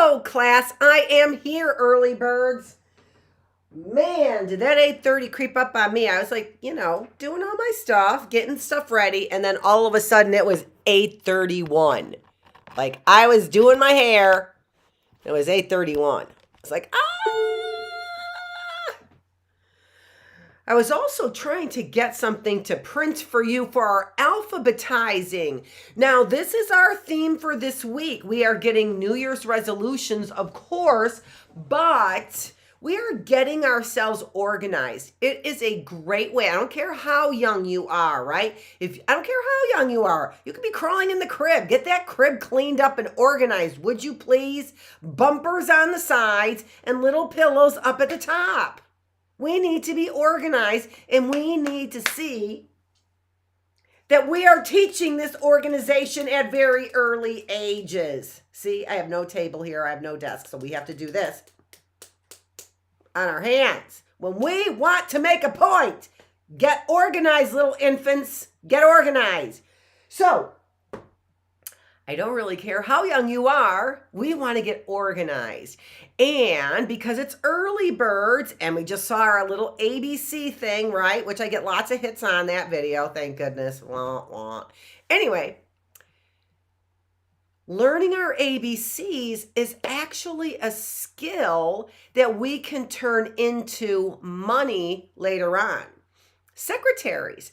Hello, class. I am here, early birds. Man, did that 8:30 creep up on me? I was like, doing all my stuff, getting stuff ready, and then all of a sudden it was 8:31. Like I was doing my hair. It was 8:31. It's like, I was also trying to get something to print for you for our alphabetizing. Now, this is our theme for this week. We are getting New Year's resolutions, of course, but we are getting ourselves organized. It is a great way. I don't care how young you are, right? I don't care how young you are. You could be crawling in the crib. Get that crib cleaned up and organized, would you please? Bumpers on the sides and little pillows up at the top. We need to be organized, and we need to see that we are teaching this organization at very early ages. See, I have no table here. I have no desk, so we have to do this on our hands. When we want to make a point, get organized, little infants. Get organized. So, I don't really care how young you are. We want to get organized. And because it's early birds, and we just saw our little ABC thing, right? Which I get lots of hits on that video. Thank goodness. Wah, wah. Anyway, learning our ABCs is actually a skill that we can turn into money later on. Secretaries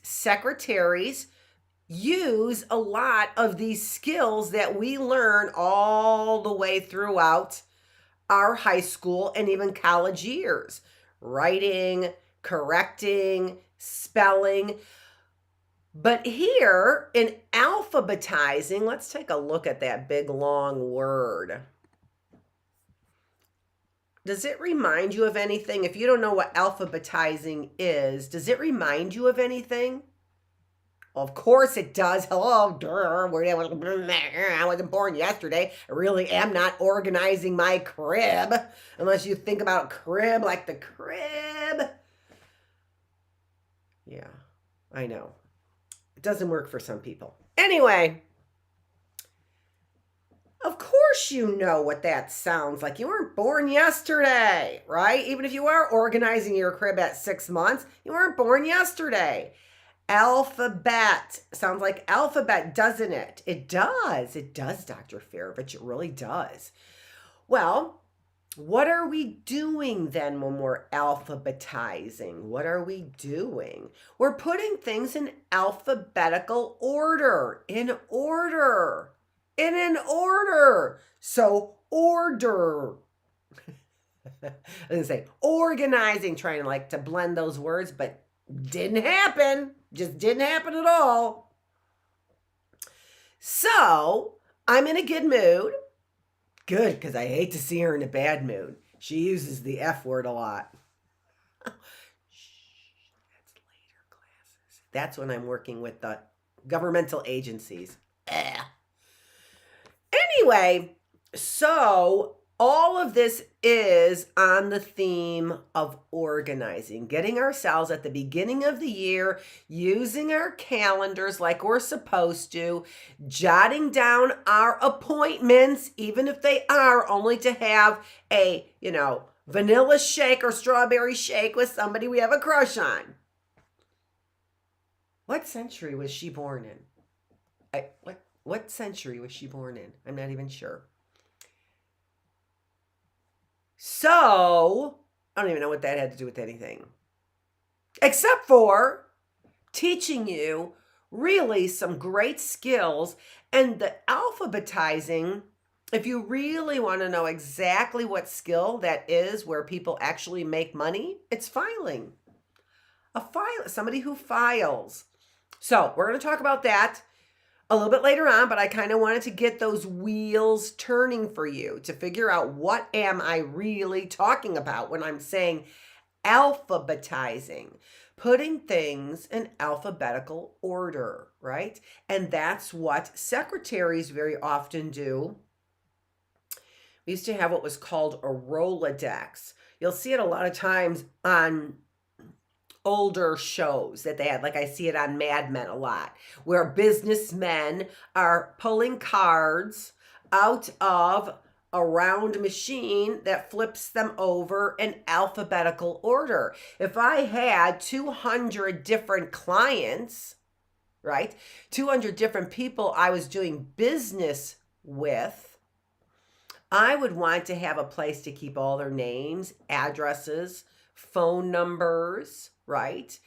use a lot of these skills that we learn all the way throughout our high school and even college years. Writing, correcting, spelling. But here in alphabetizing, let's take a look at that big long word. Does it remind you of anything? If you don't know what alphabetizing is, does it remind you of anything? Of course it does. Hello, I wasn't born yesterday. I really am not organizing my crib. Unless you think about crib like the crib. Yeah, I know. It doesn't work for some people. Anyway, of course you know what that sounds like. You weren't born yesterday, right? Even if you are organizing your crib at 6 months, you weren't born yesterday. Alphabet. Sounds like alphabet, doesn't it? It does. It does, Dr. Feravich. It really does. Well, what are we doing then when we're alphabetizing? What are we doing? We're putting things in alphabetical order. In order. In an order. So, order. I didn't say organizing, trying to blend those words, but didn't happen. Just didn't happen at all. So, I'm in a good mood. Good, because I hate to see her in a bad mood. She uses the F word a lot. Shh, that's later classes. That's when I'm working with the governmental agencies. Anyway, so all of this is on the theme of organizing, getting ourselves at the beginning of the year, using our calendars like we're supposed to, jotting down our appointments, even if they are only to have a, vanilla shake or strawberry shake with somebody we have a crush on. What century was she born in? What century was she born in? I'm not even sure. So, I don't even know what that had to do with anything. Except for teaching you really some great skills. And the alphabetizing, if you really want to know exactly what skill that is where people actually make money, it's filing. Somebody who files. So, we're going to talk about that a little bit later on, but I kind of wanted to get those wheels turning for you to figure out what am I really talking about when I'm saying alphabetizing, putting things in alphabetical order, right? And that's what secretaries very often do. We used to have what was called a Rolodex. You'll see it a lot of times on older shows that they had, like I see it on Mad Men a lot, where businessmen are pulling cards out of a round machine that flips them over in alphabetical order. If I had 200 different clients, right? 200 different people I was doing business with, I would want to have a place to keep all their names, addresses, phone numbers, right?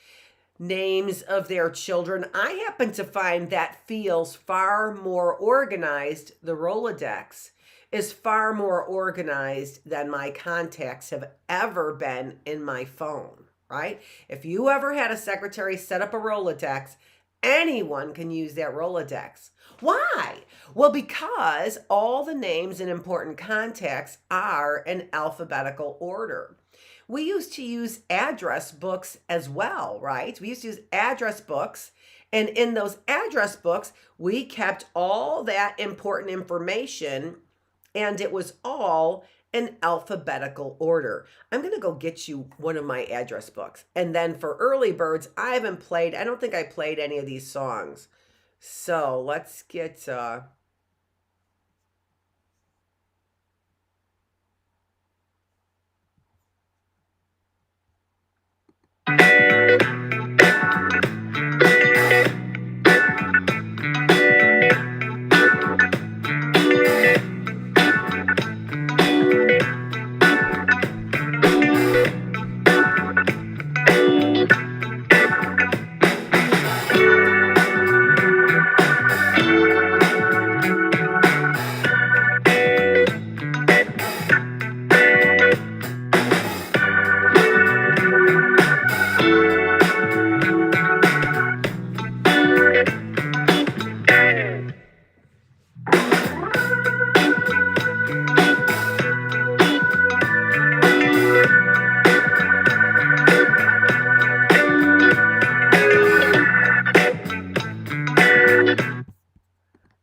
Names of their children. I happen to find that feels far more organized. The Rolodex is far more organized than my contacts have ever been in my phone, right? If you ever had a secretary set up a Rolodex, anyone can use that Rolodex. Why? Well, because all the names and important contacts are in alphabetical order. We used to use address books as well, right? We used to use address books. And in those address books, we kept all that important information, and it was all in alphabetical order. I'm going to go get you one of my address books. And then for early birds, I don't think I played any of these songs. So let's get...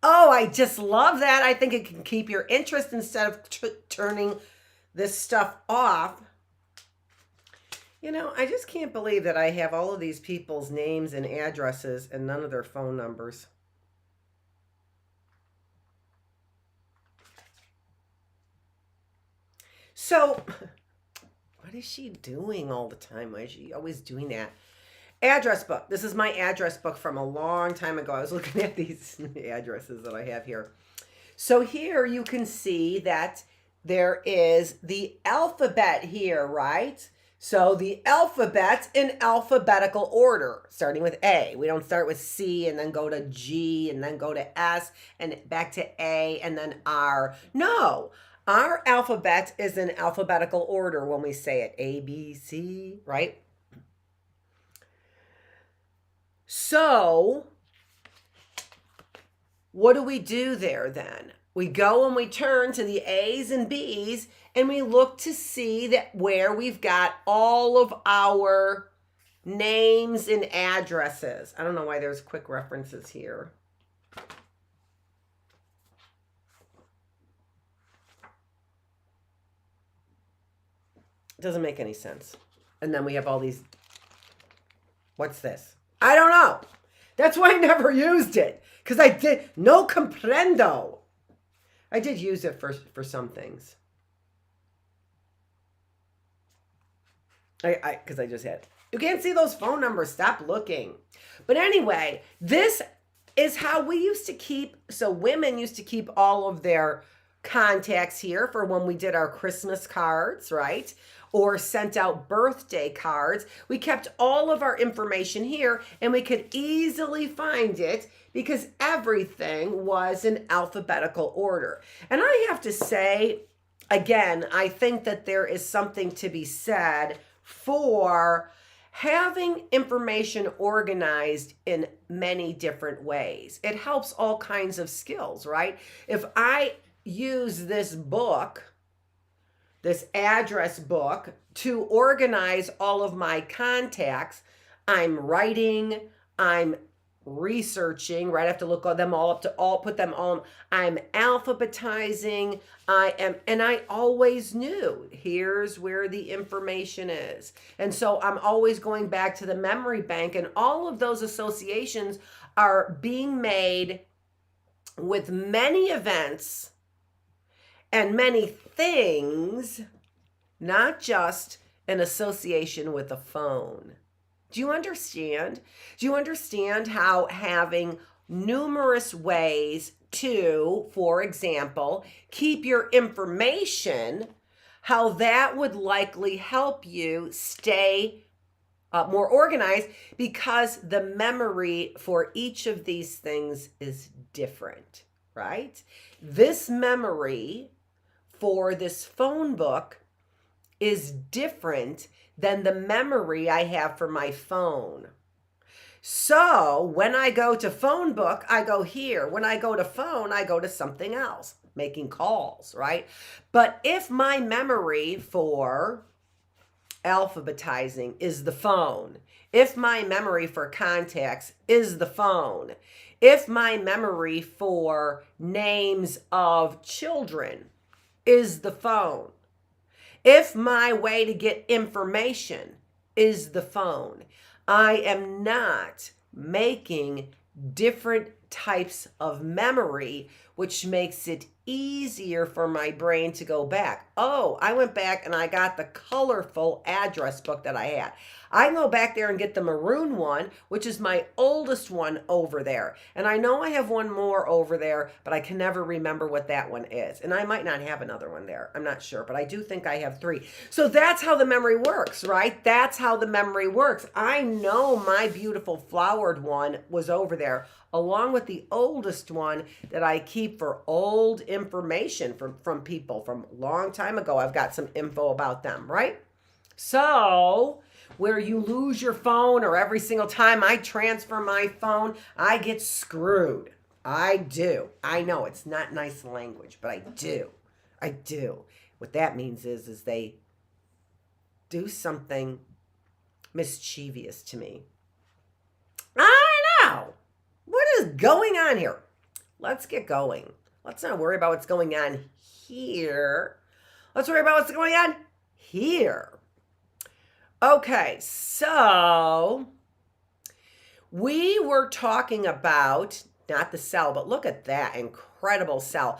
Oh, I just love that. I think it can keep your interest instead of turning this stuff off. You know, I just can't believe that I have all of these people's names and addresses and none of their phone numbers. So, what is she doing all the time? Why is she always doing that? Address book. This is my address book from a long time ago. I was looking at these addresses that I have here. So here you can see that there is the alphabet here, right? So the alphabet in alphabetical order, starting with A. We don't start with C and then go to G and then go to S and back to A and then R. No, our alphabet is in alphabetical order when we say it. A, B, C, right? So what do we do there then? We go and we turn to the A's and B's and we look to see that where we've got all of our names and addresses. I don't know why there's quick references here. It doesn't make any sense. And then we have all these. What's this? I don't know. That's why I never used it. Because I did no comprendo. I did use it for some things. Because I just had. You can't see those phone numbers. Stop looking. But anyway, this is how we used to keep. So women used to keep all of their contacts here for when we did our Christmas cards, right? Or sent out birthday cards. We kept all of our information here and we could easily find it because everything was in alphabetical order. And I have to say, again, I think that there is something to be said for having information organized in many different ways. It helps all kinds of skills, right? If I use this book, this address book, to organize all of my contacts, I'm writing, I'm researching, right? I have to look them all up to all, put them all, I'm alphabetizing, and I always knew here's where the information is. And so I'm always going back to the memory bank, and all of those associations are being made with many events and many things, not just an association with a phone. Do you understand? Do you understand how having numerous ways to, for example, keep your information, how that would likely help you stay more organized, because the memory for each of these things is different, right? This memory for this phone book is different than the memory I have for my phone. So when I go to phone book, I go here. When I go to phone, I go to something else, making calls, right? But if my memory for alphabetizing is the phone, if my memory for contacts is the phone, if my memory for names of children is the phone, if my way to get information is the phone, I am not making different types of memory, which makes it easier for my brain to go back. Oh, I went back and I got the colorful address book that I had. I can go back there and get the maroon one, which is my oldest one over there. And I know I have one more over there, but I can never remember what that one is. And I might not have another one there. I'm not sure, but I do think I have 3. So that's how the memory works, right? That's how the memory works. I know my beautiful flowered one was over there, along with the oldest one that I keep for old information from people from a long time ago. I've got some info about them, right? So where you lose your phone, or every single time I transfer my phone, I get screwed. I do. I know it's not nice language, but I do. I do. What that means is they do something mischievous to me. I know. What is going on here? Let's get going. Let's not worry about what's going on here. Let's worry about what's going on here. Okay, so we were talking about not the cell, but look at that incredible cell.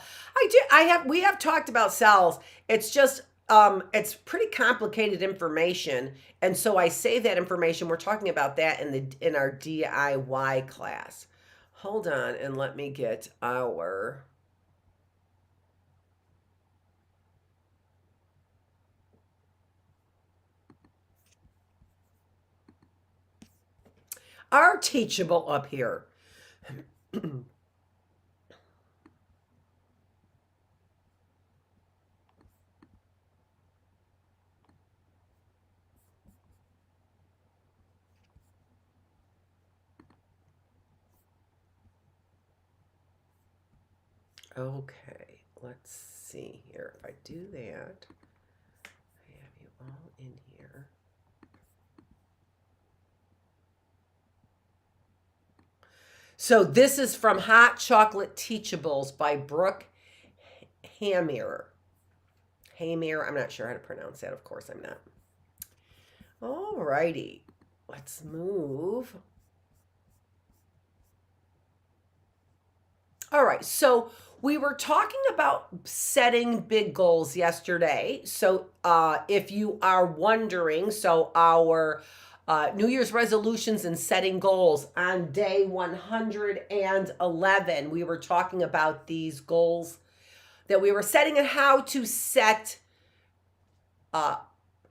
We have talked about cells. It's just it's pretty complicated information, and so I save that information. We're talking about that in our DIY class. Hold on, and let me get our Teachable up here. Okay, let's see here. If I do that, I have you all in here. So this is from Hot Chocolate Teachables by Brooke Hamir. I'm not sure how to pronounce that. Of course I'm not. All righty. Let's move. All right. So we were talking about setting big goals yesterday. So if you are wondering, so our New Year's resolutions and setting goals on day 111, we were talking about these goals that we were setting and how to set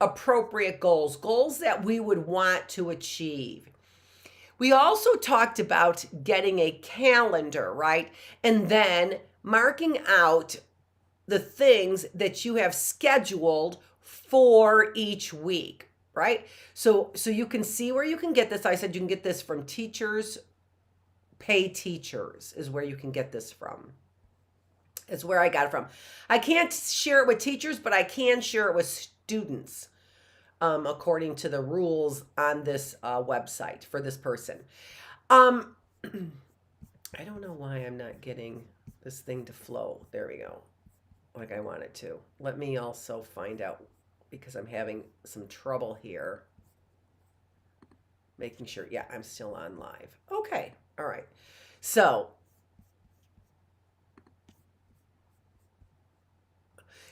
appropriate goals that we would want to achieve. We also talked about getting a calendar, right? And then marking out the things that you have scheduled for each week, right? So you can see where you can get this. I said you can get this from Teachers Pay Teachers is where you can get this from. It's where I got it from. I can't share it with teachers, but I can share it with students, according to the rules on this website for this person. I don't know why I'm not getting this thing to flow. There we go. Like I want it to. Let me also find out, because I'm having some trouble here. Making sure, yeah, I'm still on live. Okay, all right. So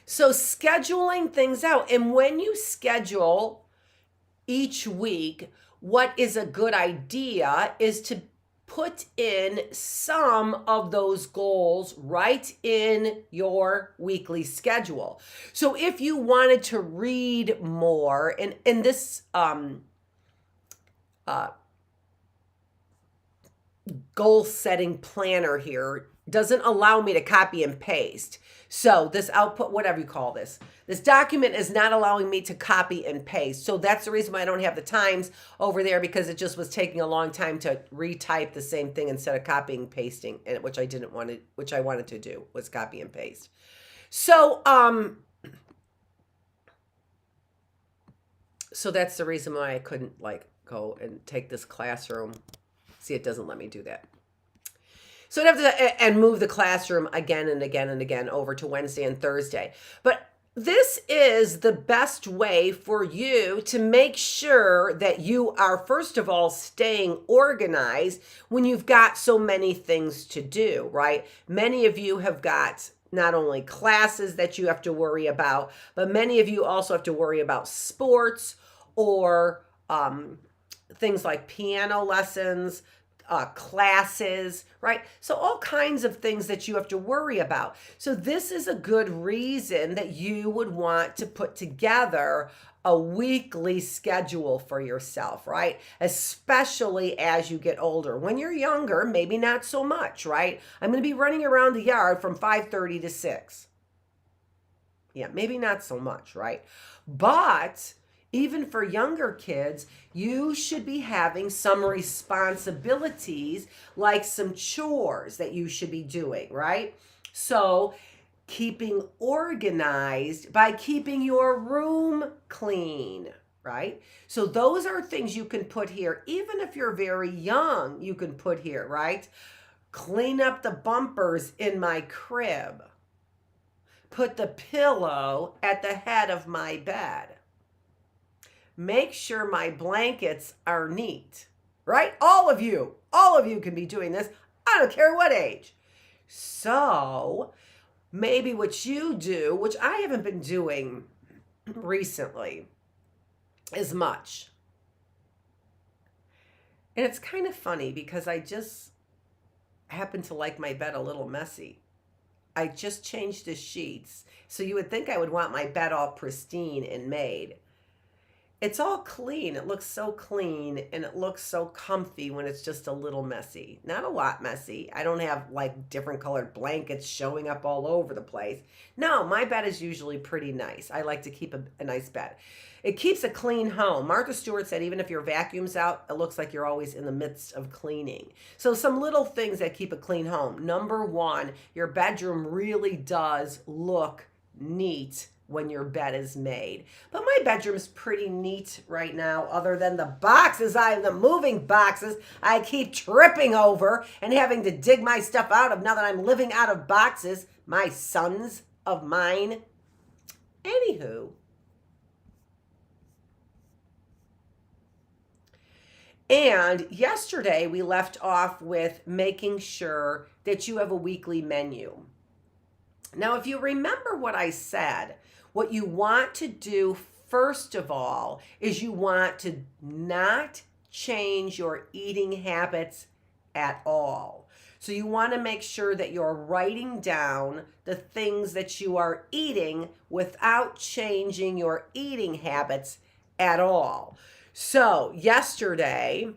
So scheduling things out. And when you schedule each week, what is a good idea is to put in some of those goals right in your weekly schedule. So if you wanted to read more, and in this goal setting planner here doesn't allow me to copy and paste. So this output, whatever you call this document is not allowing me to copy and paste. So that's the reason why I don't have the times over there, because it just was taking a long time to retype the same thing instead of copying and pasting, and which I wanted to do was copy and paste. So so that's the reason why I couldn't like go and take this classroom. See, it doesn't let me do that. So I'd have to and move the classroom again and again and again over to Wednesday and Thursday. But this is the best way for you to make sure that you are, first of all, staying organized when you've got so many things to do, right? Many of you have got not only classes that you have to worry about, but many of you also have to worry about sports or things like piano lessons, classes, right? So all kinds of things that you have to worry about. So this is a good reason that you would want to put together a weekly schedule for yourself, right? Especially as you get older. When you're younger, maybe not so much, right? I'm going to be running around the yard from 5:30 to 6. Yeah, maybe not so much, right? But even for younger kids, you should be having some responsibilities, like some chores that you should be doing, right? So keeping organized by keeping your room clean, right? So those are things you can put here. Even if you're very young, you can put here, right? Clean up the bumpers in my crib. Put the pillow at the head of my bed. Make sure my blankets are neat, right? All of you can be doing this. I don't care what age. So maybe what you do, which I haven't been doing recently as much. And it's kind of funny because I just happen to like my bed a little messy. I just changed the sheets. So you would think I would want my bed all pristine and made. It's all clean. It looks so clean and it looks so comfy when it's just a little messy. Not a lot messy. I don't have like different colored blankets showing up all over the place. No, my bed is usually pretty nice. I like to keep a nice bed. It keeps a clean home. Martha Stewart said even if your vacuum's out, it looks like you're always in the midst of cleaning. So some little things that keep a clean home. Number one, your bedroom really does look neat when your bed is made. But my bedroom's pretty neat right now, other than the moving boxes I keep tripping over and having to dig my stuff out of now that I'm living out of boxes, my sons of mine. Anywho. And yesterday we left off with making sure that you have a weekly menu. Now, if you remember what I said, what you want to do first of all is you want to not change your eating habits at all. So you want to make sure that you're writing down the things that you are eating without changing your eating habits at all. So yesterday,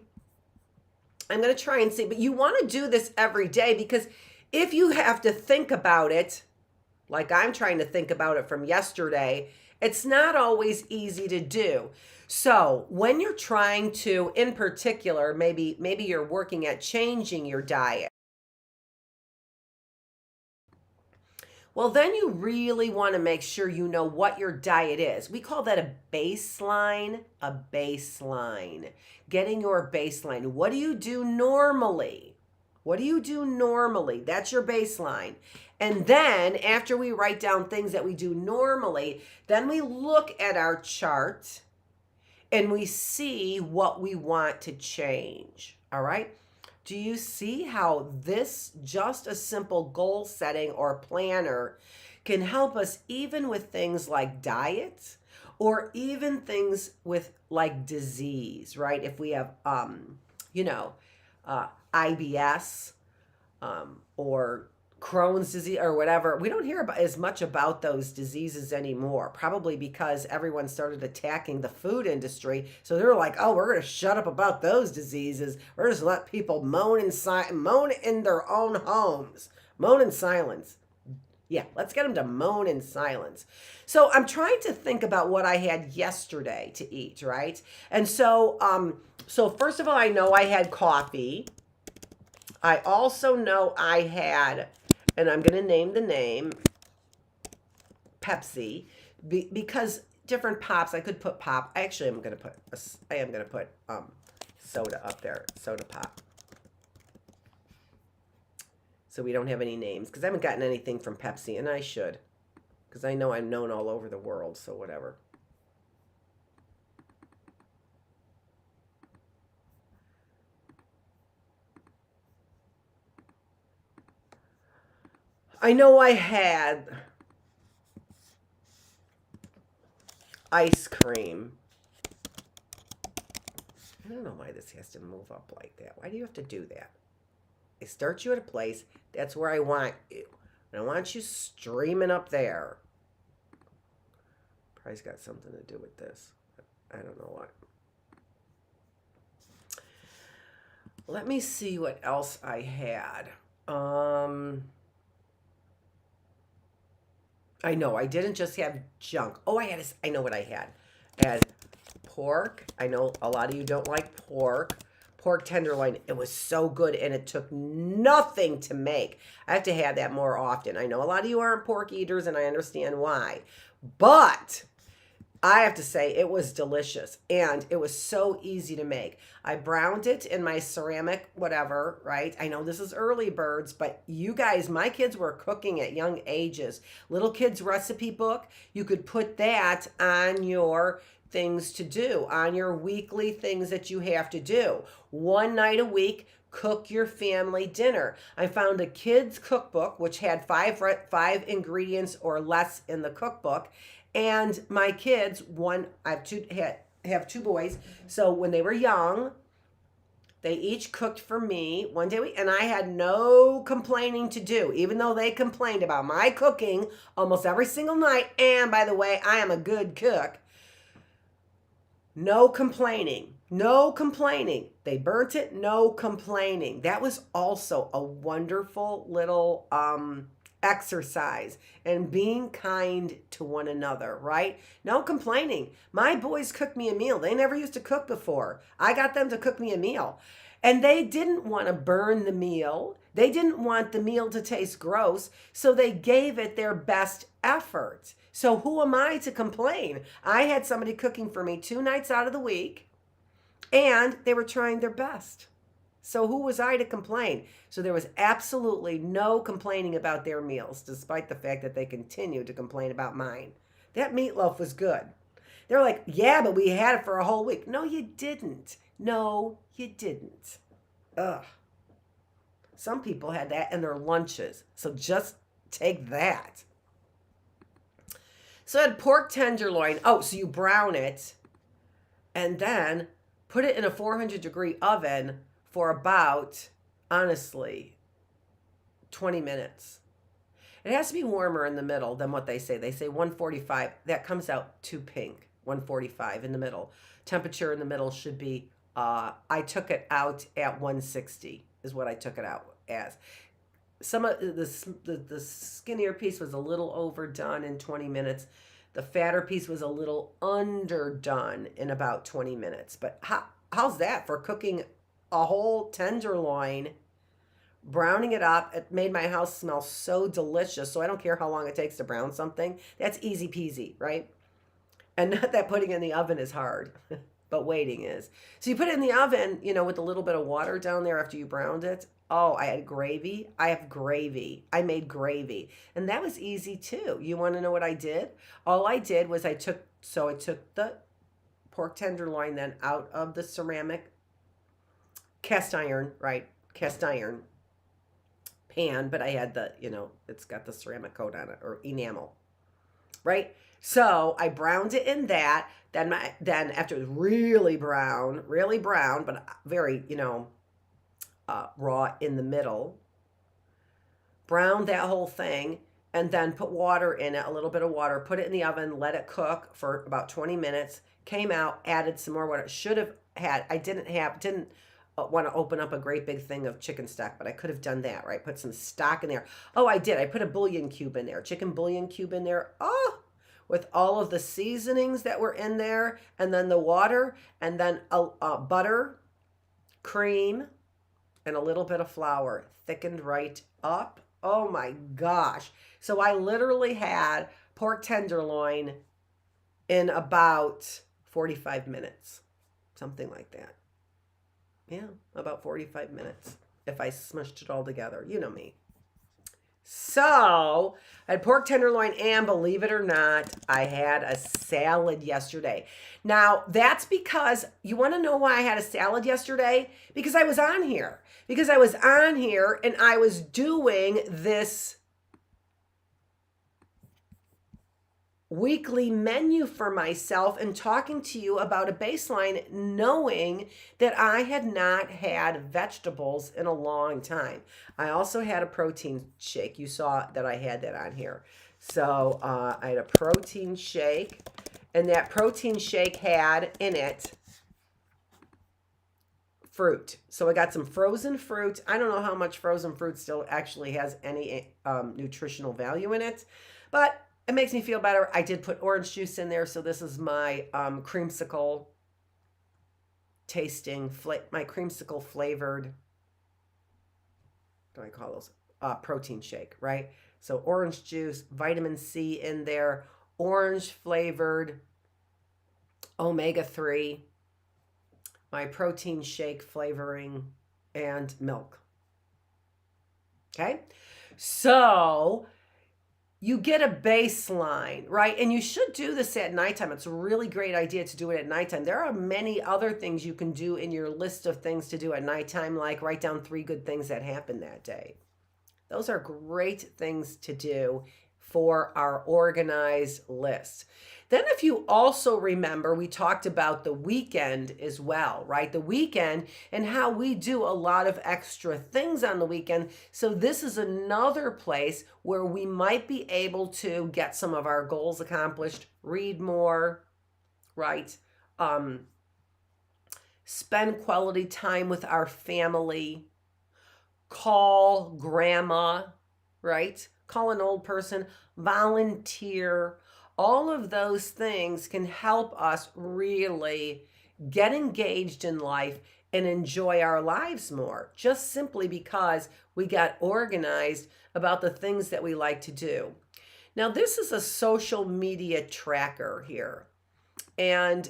I'm going to try and see, but you want to do this every day, because if you have to think about it, like I'm trying to think about it from yesterday, it's not always easy to do. So when you're trying to, in particular, maybe you're working at changing your diet, well, then you really want to make sure you know what your diet is. We call that a baseline. Getting your baseline. What do you do normally? That's your baseline. And then after we write down things that we do normally, then we look at our chart and we see what we want to change. All right? Do you see how this, just a simple goal setting or planner, can help us even with things like diet or even things with like disease, right? If we have, you know, IBS, or Crohn's disease or whatever. We don't hear about as much about those diseases anymore, probably because everyone started attacking the food industry. So they're like, oh, we're going to shut up about those diseases. We're just let people moan in their own homes. Moan in silence. Yeah, let's get them to moan in silence. So I'm trying to think about what I had yesterday to eat, right? And so first of all, I know I had coffee. I also know I had, and I'm going to name the name, Pepsi, because different pops. I could put pop. Actually, I am going to put soda up there, soda pop. So we don't have any names, because I haven't gotten anything from Pepsi, and I should, because I know I'm known all over the world, so whatever. I know I had ice cream. I don't know why this has to move up like that. Why do you have to do that? I start you at a place. That's where I want you. I don't want you streaming up there. Probably got something to do with this. I don't know what. Let me see what else I had. I know I didn't just have junk. Oh, I know what I had. I had pork. I know a lot of you don't like pork. Pork tenderloin. It was so good, and it took nothing to make. I have to have that more often. I know a lot of you aren't pork eaters, and I understand why. But I have to say it was delicious, and it was so easy to make. I browned it in my ceramic whatever, right? I know this is early birds, but you guys, my kids were cooking at young ages. Little kids recipe book, you could put that on your things to do, on your weekly things that you have to do. One night a week, cook your family dinner. I found a kids cookbook which had five ingredients or less in the cookbook. And my kids, I have two boys. So when they were young, they each cooked for me one day a week, and I had no complaining to do, even though they complained about my cooking almost every single night. And by the way, I am a good cook. No complaining. No complaining. They burnt it, no complaining. That was also a wonderful little exercise and being kind to one another, right? No complaining. My boys cooked me a meal. They never used to cook before. I got them to cook me a meal. And they didn't want to burn the meal. They didn't want the meal to taste gross. So they gave it their best effort. So who am I to complain? I had somebody cooking for me 2 nights out of the week, and they were trying their best. So who was I to complain? So there was absolutely no complaining about their meals, despite the fact that they continued to complain about mine. That meatloaf was good. They're like, yeah, but we had it for a whole week. No, you didn't. No, you didn't. Ugh. Some people had that in their lunches. So just take that. So I had pork tenderloin. Oh, so you brown it and then put it in a 400-degree oven for about, honestly, 20 minutes. It has to be warmer in the middle than what they say. They say 145. That comes out too pink. 145 in the middle. Temperature in the middle should be, I took it out at 160 is what I took it out as. Some of the skinnier piece was a little overdone in 20 minutes. The fatter piece was a little underdone in about 20 minutes. But how's that for cooking a whole tenderloin, browning it up? It made my house smell so delicious. So I don't care how long it takes to brown something. That's easy peasy, right? And not that putting it in the oven is hard, but waiting is. So you put it in the oven, with a little bit of water down there after you browned it. Oh, I had gravy. I have gravy. I made gravy. And that was easy too. You want to know what I did? All I did was I took the pork tenderloin then out of the ceramic cast iron pan, but I had the, it's got the ceramic coat on it, or enamel, right? So I browned it in that. Then after it was really brown, but very, raw in the middle, browned that whole thing, and then put water in it, a little bit of water, put it in the oven, let it cook for about 20 minutes, came out, added some more water. Should have had, I didn't want to open up a great big thing of chicken stock, but I could have done that, right? Put some stock in there. Oh, I did. I put a bouillon cube in there, chicken bouillon cube in there. Oh, with all of the seasonings that were in there, and then the water, and then butter, cream, and a little bit of flour, thickened right up. Oh my gosh. So I literally had pork tenderloin in about 45 minutes, something like that. Yeah, about 45 minutes if I smushed it all together. You know me. So I had pork tenderloin, and believe it or not, I had a salad yesterday. Now, that's because, you want to know why I had a salad yesterday? Because I was on here. And I was doing this weekly menu for myself and talking to you about a baseline, knowing that I had not had vegetables in a long time. I also had a protein shake. You saw that I had that on here. So I had a protein shake, and that protein shake had in it fruit. So I got some frozen fruit. I don't know how much frozen fruit still actually has any nutritional value in it, but it makes me feel better. I did put orange juice in there. So this is my creamsicle tasting, my creamsicle flavored, what do I call those? Protein shake, right? So orange juice, vitamin C in there, orange flavored omega-3, my protein shake flavoring, and milk. Okay? So you get a baseline, right? And you should do this at nighttime. It's a really great idea to do it at nighttime. There are many other things you can do in your list of things to do at nighttime, like write down 3 good things that happened that day. Those are great things to do for our organized list. Then if you also remember, we talked about the weekend as well, right? The weekend and how we do a lot of extra things on the weekend. So this is another place where we might be able to get some of our goals accomplished, read more, right? Spend quality time with our family, call grandma, right? Call an old person, volunteer. All of those things can help us really get engaged in life and enjoy our lives more, just simply because we got organized about the things that we like to do. Now, this is a social media tracker here, and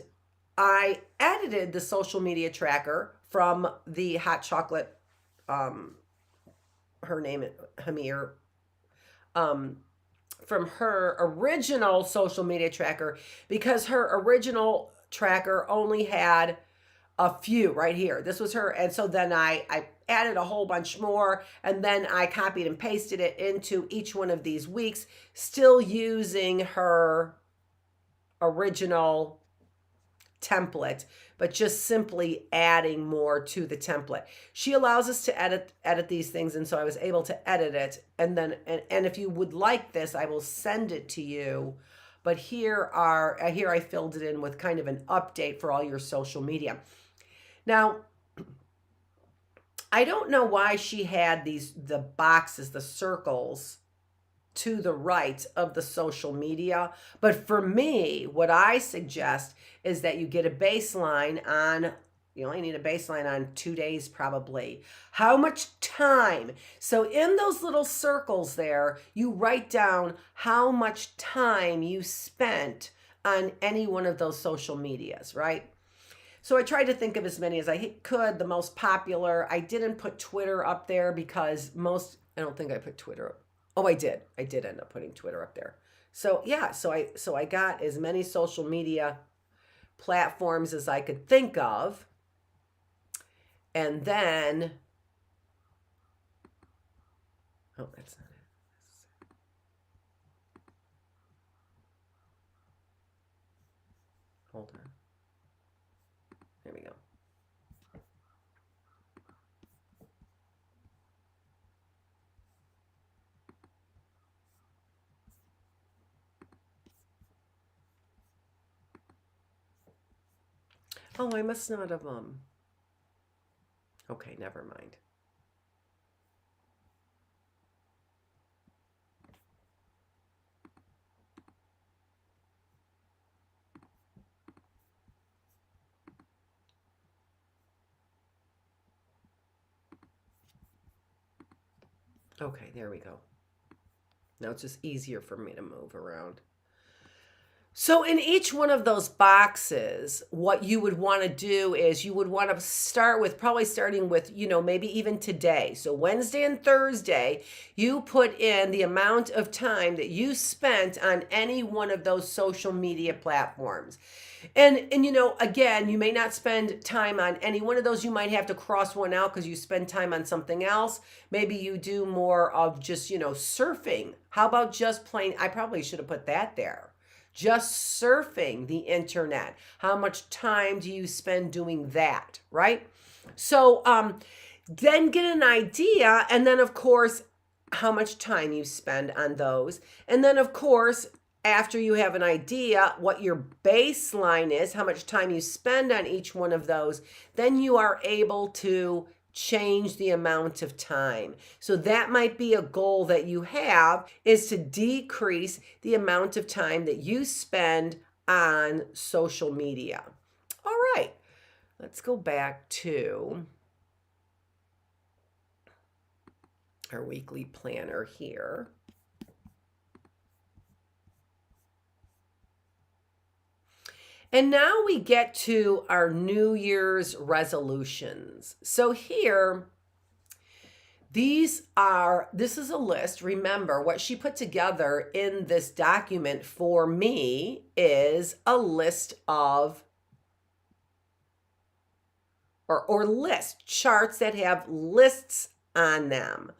I edited the social media tracker from the hot chocolate, her name is Hamir, from her original social media tracker, because her original tracker only had a few right here. This was her. And so then I added a whole bunch more, and then I copied and pasted it into each one of these weeks, still using her original template, but just simply adding more to the template. She allows us to edit these things, and so I was able to edit it. And then and if you would like this, I will send it to you. But here I filled it in with kind of an update for all your social media. Now, I don't know why she had the boxes, the circles to the right of the social media. But for me, what I suggest is that you get a baseline on, you only need a baseline on 2 days probably. How much time? So in those little circles there, you write down how much time you spent on any one of those social medias, right? So I tried to think of as many as I could, the most popular. I didn't put Twitter up there because I don't think I put Twitter up. Oh, I did. I did end up putting Twitter up there. So yeah, so I got as many social media platforms as I could think of. And then Oh, that's not it. Hold on. There we go. Oh, I must not have, okay, never mind. Okay, there we go. Now it's just easier for me to move around. So in each one of those boxes, what you would want to do is you would want to start with probably starting with, maybe even today. So Wednesday and Thursday, you put in the amount of time that you spent on any one of those social media platforms. And again, you may not spend time on any one of those. You might have to cross one out because you spend time on something else. Maybe you do more of just, surfing. How about just plain, I probably should have put that there. Just surfing the internet. How much time do you spend doing that, right? So then get an idea, and then of course, how much time you spend on those. And then of course, after you have an idea what your baseline is, how much time you spend on each one of those, then you are able to change the amount of time. So that might be a goal that you have, is to decrease the amount of time that you spend on social media. All right, let's go back to our weekly planner here. And now we get to our New Year's resolutions. So here, this is a list. Remember, what she put together in this document for me is a list of, or list charts that have lists on them.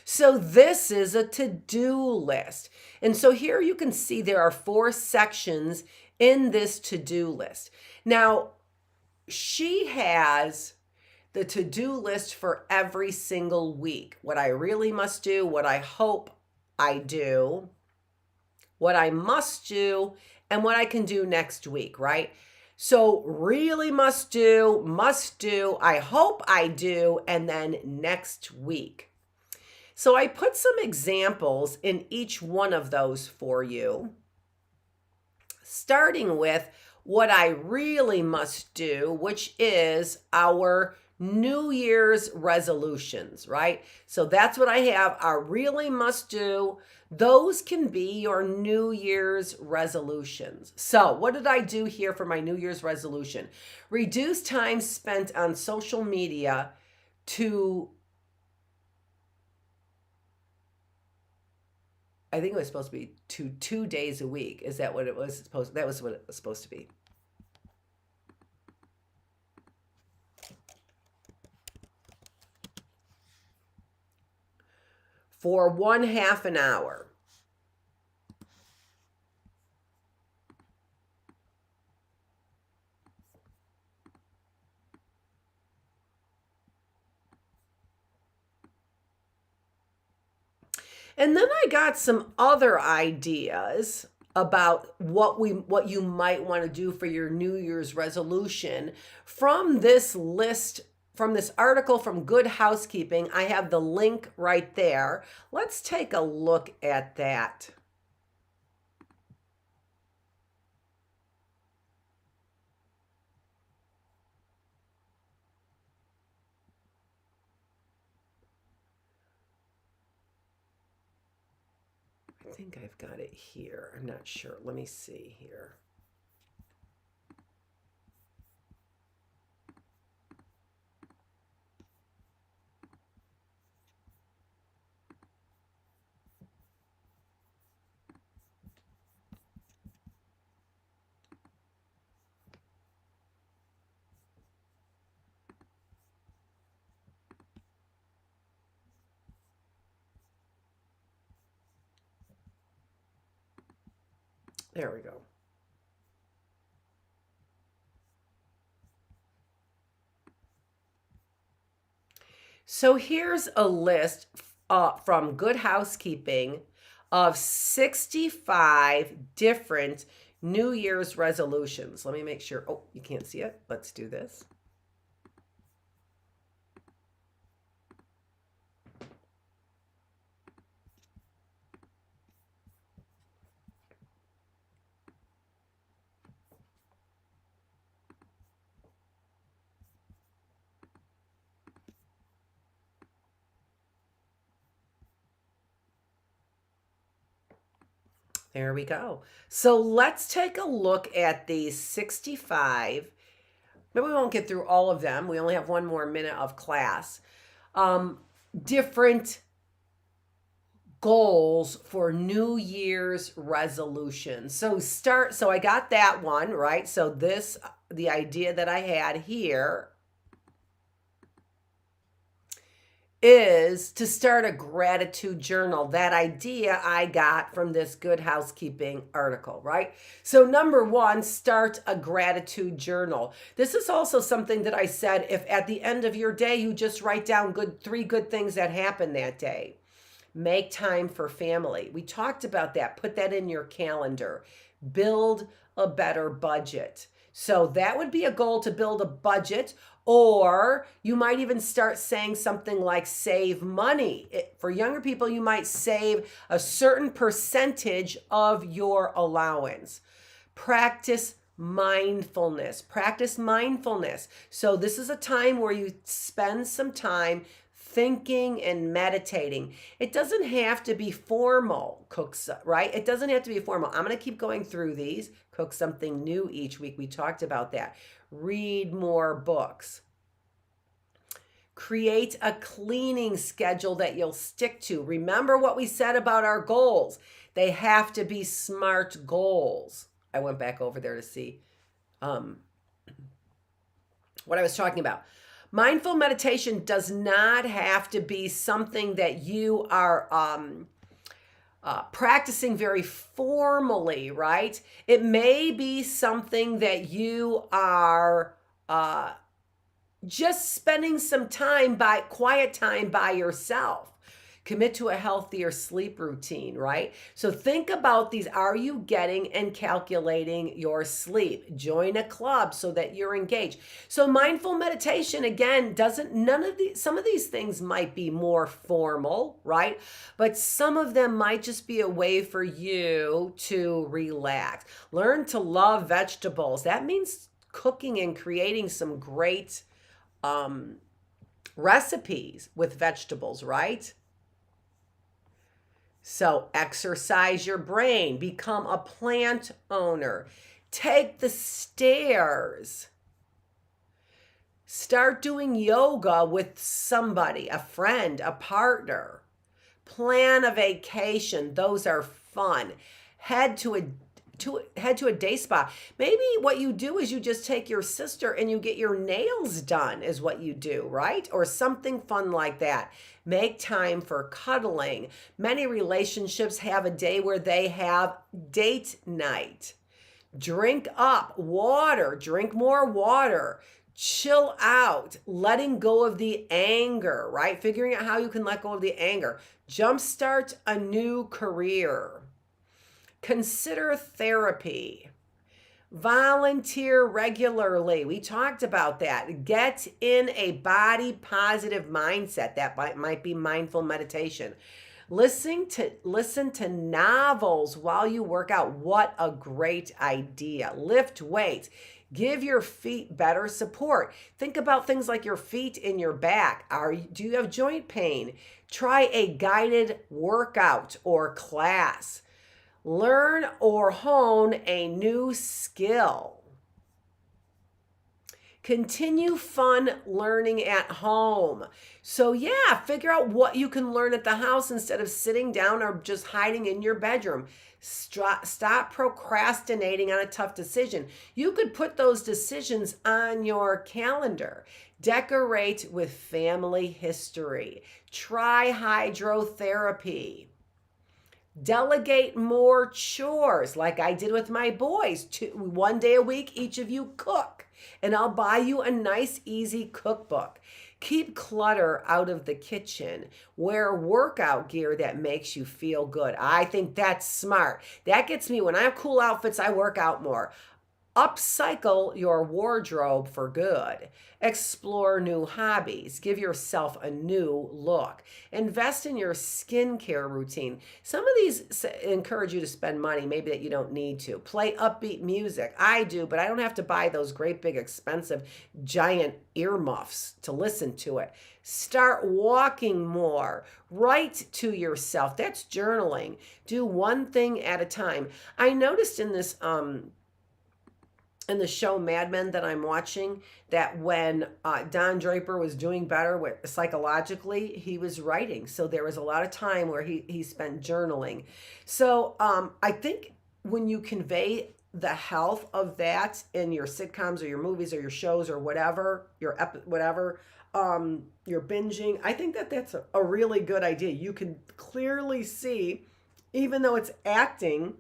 So this is a to-do list. And so here you can see there are 4 sections in this to-do list. Now, she has the to-do list for every single week. What I really must do, what I hope I do, what I must do, and what I can do next week, right? So really must do, I hope I do, and then next week. So I put some examples in each one of those for you, starting with what I really must do, which is our New Year's resolutions, right? So that's what I have, our really must do. Those can be your New Year's resolutions. So what did I do here for my New Year's resolution? Reduce time spent on social media to, I think it was supposed to be to 2 days a week. Is that what it was supposed? That was what it was supposed to be. For 1/2 an hour. And then I got some other ideas about what you might want to do for your New Year's resolution from this list, from this article from Good Housekeeping. I have the link right there. Let's take a look at that. I think I've got it here. I'm not sure. Let me see here. There we go. So here's a list from Good Housekeeping of 65 different New Year's resolutions. Let me make sure. Oh, you can't see it. Let's do this. There we go. So let's take a look at these 65. Maybe we won't get through all of them. We only have one more minute of class. Different goals for New Year's resolutions. So I got that one, right? So the idea that I had here is to start a gratitude journal. That idea I got from this Good Housekeeping article, right? So number one, start a gratitude journal. This is also something that I said, if at the end of your day, you just write down three good things that happened that day. Make time for family. We talked about that. Put that in your calendar. Build a better budget. So that would be a goal, to build a budget. Or you might even start saying something like save money. For younger people, you might save a certain percentage of your allowance. Practice mindfulness. Practice mindfulness. So this is a time where you spend some time thinking and meditating. It doesn't have to be formal, right? It doesn't have to be formal. I'm going to keep going through these. Cook something new each week. We talked about that. Read more books. Create a cleaning schedule that you'll stick to. Remember what we said about our goals. They have to be SMART goals. I went back over there to see what I was talking about. Mindful meditation does not have to be something that you are practicing very formally, right? It may be something that you are just spending some quiet time by yourself. Commit to a healthier sleep routine, right? So think about these. Are you getting and calculating your sleep? Join a club so that you're engaged. So mindful meditation, again, some of these things might be more formal, right? But some of them might just be a way for you to relax. Learn to love vegetables. That means cooking and creating some great recipes with vegetables, right? So exercise your brain, become a plant owner, take the stairs, start doing yoga with somebody, a friend, a partner, plan a vacation. Those are fun. Head to a day spa. Maybe what you do is you just take your sister and you get your nails done, is what you do, right? Or something fun like that. Make time for cuddling. Many relationships have a day where they have date night. Drink up water, drink more water. Chill out, letting go of the anger, right? Figuring out how you can let go of the anger. Jumpstart a new career. Consider therapy. Volunteer regularly. We talked about that. Get in a body positive mindset. That might be mindful meditation. Listen to novels while you work out. What a great idea. Lift weights. Give your feet better support. Think about things like your feet and your back. Do you have joint pain? Try a guided workout or class. Learn or hone a new skill. Continue fun learning at home. So yeah, figure out what you can learn at the house instead of sitting down or just hiding in your bedroom. Stop procrastinating on a tough decision. You could put those decisions on your calendar. Decorate with family history. Try hydrotherapy. Delegate more chores like I did with my boys. 1 day a week, each of you cook, and I'll buy you a nice, easy cookbook. Keep clutter out of the kitchen. Wear workout gear that makes you feel good. I think that's smart. That gets me, when I have cool outfits, I work out more. Upcycle your wardrobe for good. Explore new hobbies. Give yourself a new look. Invest in your skincare routine. Some of these encourage you to spend money, maybe that you don't need to. Play upbeat music. I do, but I don't have to buy those great big expensive giant earmuffs to listen to it. Start walking more. Write to yourself. That's journaling. Do one thing at a time. I noticed in this in the show Mad Men that I'm watching, that when Don Draper was doing better with psychologically, he was writing. So there was a lot of time where he spent journaling. So I think when you convey the health of that in your sitcoms or your movies or your shows or whatever, your binging, I think that that's a really good idea. You can clearly see, even though it's acting,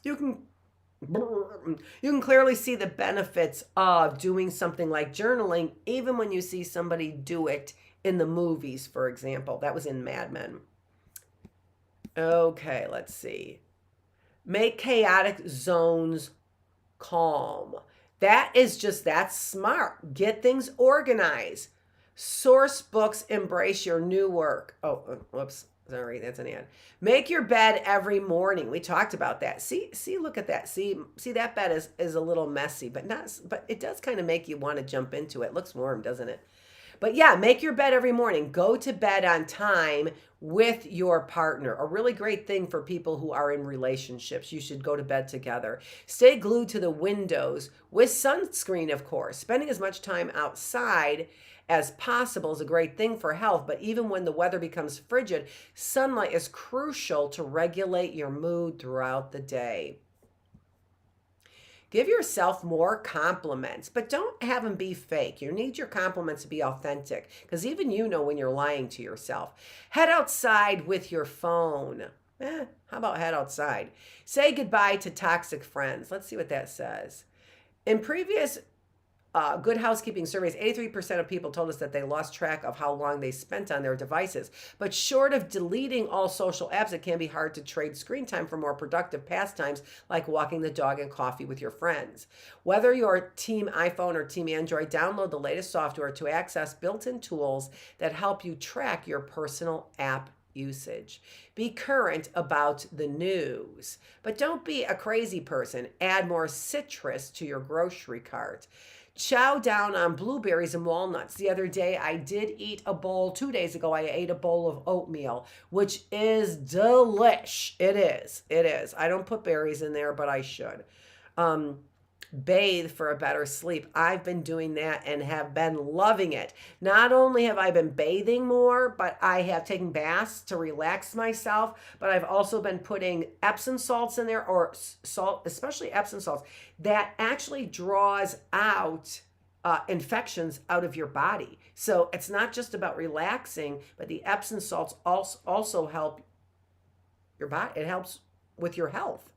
you can clearly see the benefits of doing something like journaling, even when you see somebody do it in the movies, for example. That was in Mad Men. Okay, let's see. Make chaotic zones calm. That's smart. Get things organized. Source books, embrace your new work. Oh, whoops. Sorry, that's an ad. Make your bed every morning. We talked about that. See, look at that. See that bed is a little messy, but it does kind of make you want to jump into it. It looks warm, doesn't it? But yeah, make your bed every morning. Go to bed on time with your partner. A really great thing for people who are in relationships. You should go to bed together. Stay glued to the windows with sunscreen, of course. Spending as much time outside as possible is a great thing for health, but even when the weather becomes frigid, sunlight is crucial to regulate your mood throughout the day. Give yourself more compliments, but don't have them be fake. You need your compliments to be authentic, because even you know when you're lying to yourself. Head outside with your phone. How about head outside? Say goodbye to toxic friends. Let's see what that says. In previous Good Housekeeping surveys, 83% of people told us that they lost track of how long they spent on their devices. But short of deleting all social apps, it can be hard to trade screen time for more productive pastimes like walking the dog and coffee with your friends. Whether you're Team iPhone or Team Android, download the latest software to access built-in tools that help you track your personal app usage. Be current about the news, but don't be a crazy person. Add more citrus to your grocery cart. Chow down on blueberries and walnuts. The other day, I did eat a bowl. 2 days ago, I ate a bowl of oatmeal, which is delish. It is. I don't put berries in there, but I should. Bathe for a better sleep. I've been doing that and have been loving it. Not only have I been bathing more, but I have taken baths to relax myself, but I've also been putting Epsom salts in there, or salt, especially Epsom salts, that actually draws out infections out of your body. So it's not just about relaxing, but the Epsom salts also help your body. It helps with your health.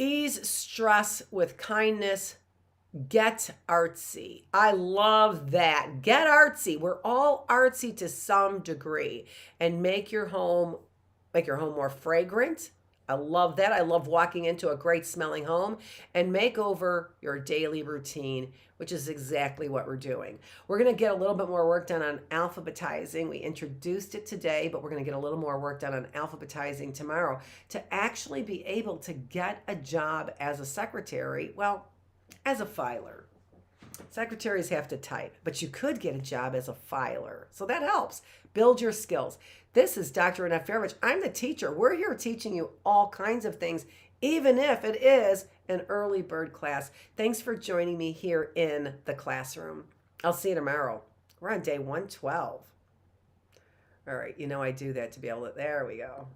Ease stress with kindness. Get artsy. I love that. Get artsy. We're all artsy to some degree, and make your home more fragrant. I love that. I love walking into a great smelling home, and make over your daily routine, which is exactly what we're doing. We're going to get a little bit more work done on alphabetizing. We introduced it today, but we're going to get a little more work done on alphabetizing tomorrow to actually be able to get a job as a secretary, well, as a filer. Secretaries have to type, but you could get a job as a filer. So that helps. Build your skills. This is Dr. Annette Feravich. I'm the teacher. We're here teaching you all kinds of things, even if it is an early bird class. Thanks for joining me here in the classroom. I'll see you tomorrow. We're on day 112. All right, I do that to be able to, there we go.